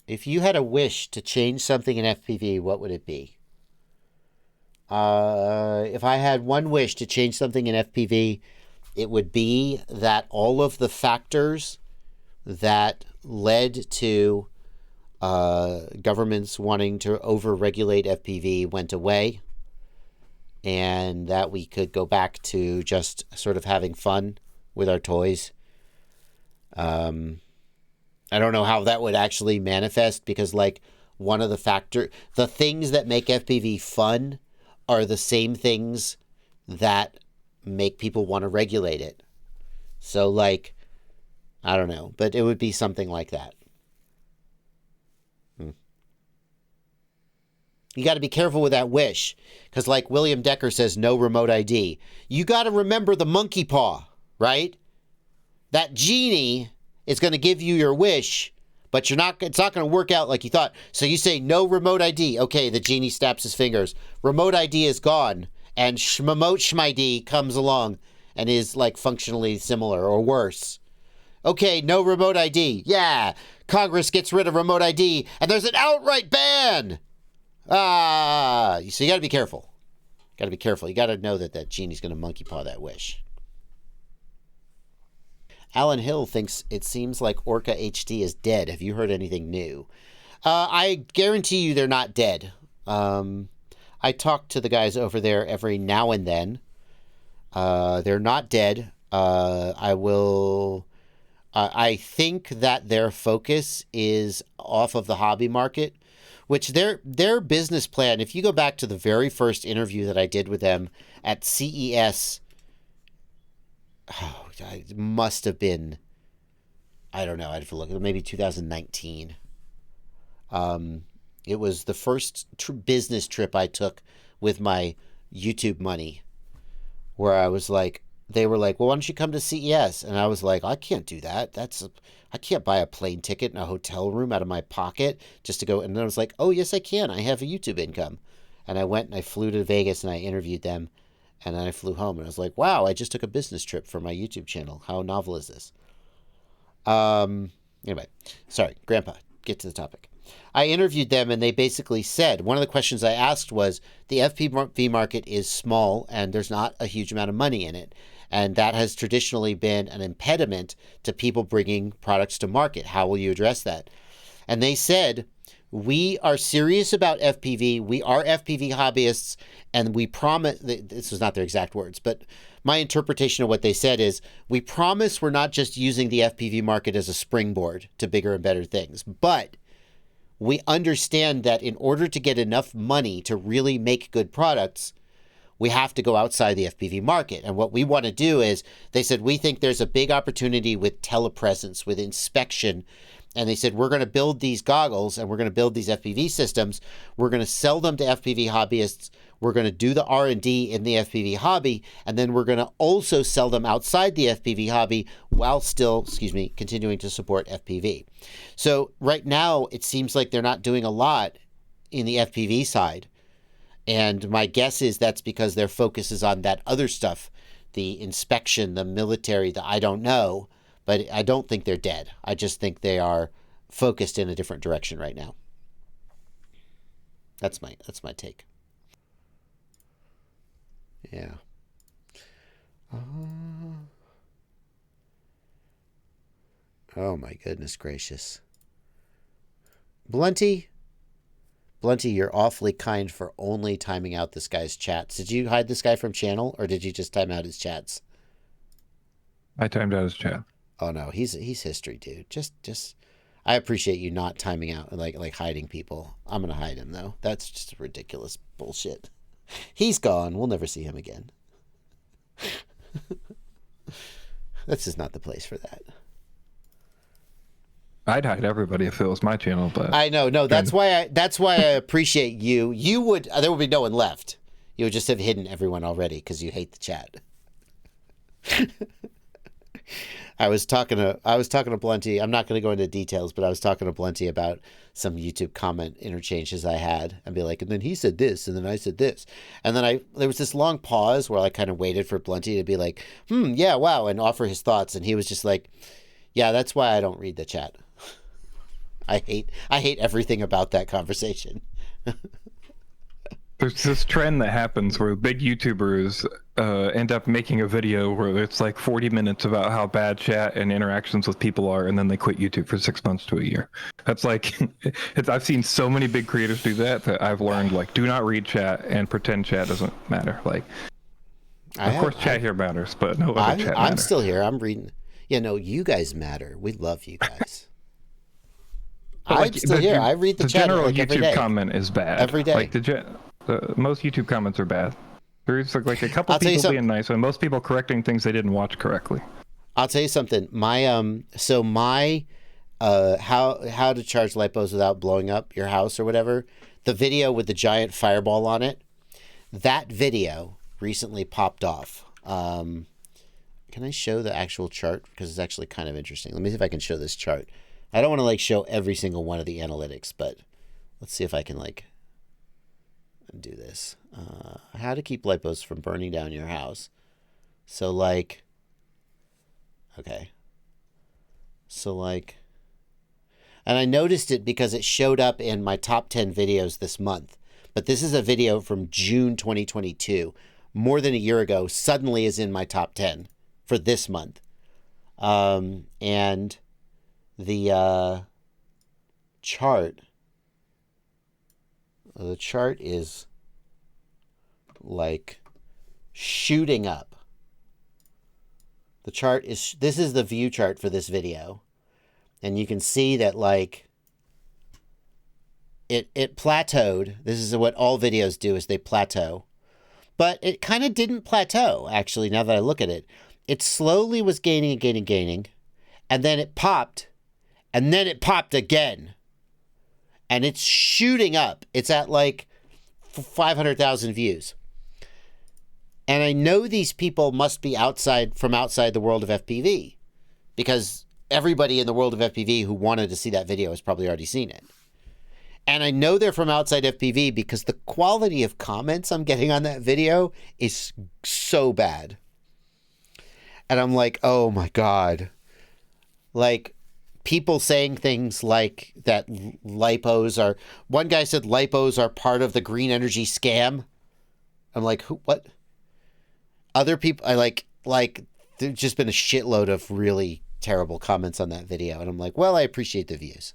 If you had a wish to change something in FPV, what would it be? If I had one wish to change something in FPV, it would be that all of the factors that led to governments wanting to over-regulate FPV went away, and that we could go back to just sort of having fun with our toys. I don't know how that would actually manifest because, like, the things that make FPV fun are the same things that make people want to regulate it. So, like, I don't know, but it would be something like that. You got to be careful with that wish because, like William Decker says, no remote ID. You got to remember the monkey paw, right? That genie is going to give you your wish, but it's not going to work out like you thought. So you say no remote ID. Okay, the genie snaps his fingers. Remote ID is gone, and Shmomote Shmid comes along and is like functionally similar or worse. Okay, no remote ID. Yeah, Congress gets rid of remote ID, and there's an outright ban. So you got to be careful. Got to be careful. You got to know that genie's going to monkey paw that wish. Alan Hill thinks it seems like Orqa HD is dead. Have you heard anything new? I guarantee you they're not dead. I talk to the guys over there every now and then. They're not dead. I think that their focus is off of the hobby market, which their business plan, if you go back to the very first interview that I did with them at CES, it must have been, I don't know, I'd have to look, maybe 2019. It was the first business trip I took with my YouTube money, where I was like, they were like, well, why don't you come to CES? And I was like, I can't do that. I can't buy a plane ticket and a hotel room out of my pocket just to go. And then I was like, oh, yes, I can. I have a YouTube income. And I went and I flew to Vegas and I interviewed them. And then I flew home and I was like, wow, I just took a business trip for my YouTube channel. How novel is this? Anyway, sorry, Grandpa, get to the topic. I interviewed them and they basically said, one of the questions I asked was, the FPV market is small and there's not a huge amount of money in it. And that has traditionally been an impediment to people bringing products to market. How will you address that? And they said, we are serious about FPV. We are FPV hobbyists. And we promise, this was not their exact words, but my interpretation of what they said is, we promise we're not just using the FPV market as a springboard to bigger and better things, but we understand that in order to get enough money to really make good products, we have to go outside the FPV market. And what we want to do is, they said, we think there's a big opportunity with telepresence, with inspection. And they said, we're going to build these goggles and we're going to build these FPV systems. We're going to sell them to FPV hobbyists. We're going to do the R&D in the FPV hobby. And then we're going to also sell them outside the FPV hobby while still, continuing to support FPV. So right now, it seems like they're not doing a lot in the FPV side. And my guess is that's because their focus is on that other stuff, the inspection, the military, the I don't know. But I don't think they're dead. I just think they are focused in a different direction right now. That's my take. Yeah. Oh my goodness gracious. Blunty, you're awfully kind for only timing out this guy's chats. Did you hide this guy from channel, or did you just time out his chats? I timed out his chat. Oh no, he's history, dude. Just I appreciate you not timing out, like hiding people. I'm gonna hide him though. That's just ridiculous bullshit. He's gone. We'll never see him again. This is not the place for that. I'd hide everybody if it was my channel, but I know. No, that's why I appreciate you. There would be no one left. You would just have hidden everyone already because you hate the chat. I was talking to Blunty. I'm not going to go into details, but I was talking to Blunty about some YouTube comment interchanges I had, and be like, and then he said this, and then I said this, and then there was this long pause where I kind of waited for Blunty to be like, yeah, wow, and offer his thoughts, and he was just like, yeah, that's why I don't read the chat. I hate everything about that conversation. There's this trend that happens where big YouTubers end up making a video where it's like 40 minutes about how bad chat and interactions with people are, and then they quit YouTube for 6 months to a year. That's like, I've seen so many big creators do that I've learned, like, do not read chat and pretend chat doesn't matter. Like, of course, chat here matters, but no other chat matters. I'm still here. I'm reading. Yeah, no, you guys matter. We love you guys. I'm still here. I read the chat general like every day. YouTube comment is bad. Every day. Like most YouTube comments are bad. There's like a couple people being nice, and most people correcting things they didn't watch correctly. I'll tell you something. My how to charge lipos without blowing up your house or whatever, the video with the giant fireball on it, that video recently popped off. Can I show the actual chart? Because it's actually kind of interesting. Let me see if I can show this chart. I don't want to like show every single one of the analytics, but let's see if I can like do this. How to keep lipos from burning down your house. So like, okay. So like, and I noticed it because it showed up in my top 10 videos this month. But this is a video from June 2022, more than a year ago, suddenly is in my top 10 for this month. And the chart is like shooting up. This is the view chart for this video. And you can see that like it plateaued. This is what all videos do, is they plateau. But it kind of didn't plateau, actually, now that I look at it. It slowly was gaining and gaining and gaining. And then it popped. And then it popped again. And it's shooting up. It's at like 500,000 views. And I know these people must be from outside the world of FPV. Because everybody in the world of FPV who wanted to see that video has probably already seen it. And I know they're from outside FPV because the quality of comments I'm getting on that video is so bad. And I'm like, oh my God. Like, people saying things like that one guy said lipos are part of the green energy scam. I'm like, who, what? Other people, there's just been a shitload of really terrible comments on that video. And I'm like, well, I appreciate the views.